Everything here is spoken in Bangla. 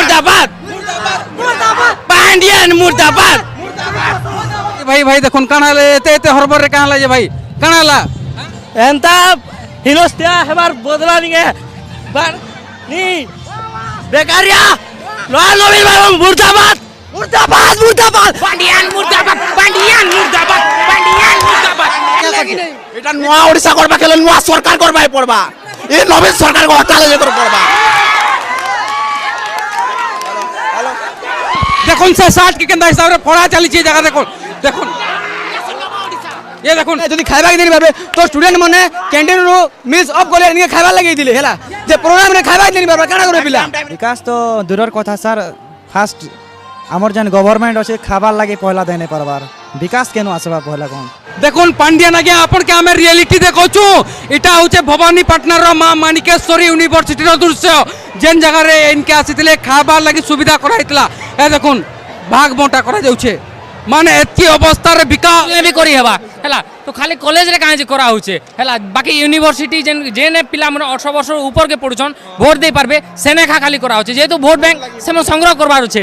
मुर्दाबाद पांडियान मुर्दाबाद ভাই ভাই দেখুন কানালে এতে এতে হরবরে কানালা যে ভাই কানালা एंता हिनोस्तिया हमार बदला नहीं है पर नहीं बेकारिया लोहा नवीन बाबू मुर्दाबाद मुर्दाबाद मुर्दाबाद पांडियान मुर्दाबाद पांडियान मुर्दाबाद पांडियान मुर्दाबाद এটা নোয়া ওড়িশা করবা গেলে নোয়া সরকার করবাই পড়বা এই নবীন সরকার হটালে যে করবা দেখুন সে 60 কি কেন্দা হিসাবে পড়া চালিছে জায়গা দেখুন দেখুন ये দেখুন যদি খাইবা দিন পারবে তো স্টুডেন্ট মানে ক্যান্টিন রু মিস অফ করে নিয়ে খাইবা লাগিয়ে দিলে হেলা যে প্রোগ্রাম রে খাইবা দিন পারবে কানা করে পিলা বিকাশ তো দূরের কথা স্যার ফার্স্ট আমার যেন গভর্নমেন্ট আছে খাবার লাগে পয়লা দেয় না পারবার বিকাশ কেন আসবা পয়লা কোন দেখুন পান্ডিয়ান আগে আপনাকে আমি রিয়েলিটি দেখছু এটা হচ্ছে ভবানীপাটনার মা মানিকেশ্বরী ইউনিভার্সিটির দৃশ্য যেন জায়গায় ইনকে আসিলে খাবার লাগি সুবিধা করা হইতলা এ দেখুন ভাগ বঁটা করা যাচ্ছে মানে এতি অবস্থার বিকাশ भी करी हेबा हैला तो खाली कॉलेज रे काहे जे करा होचे हैला बाकी यूनिवर्सिटी जेन जेने पिला मन 18 वर्ष ऊपर के पढुछन भोट दे पारबे सेने खा खाली करा होचे जेतु भोट बैंक से संग्रह करबार होचे।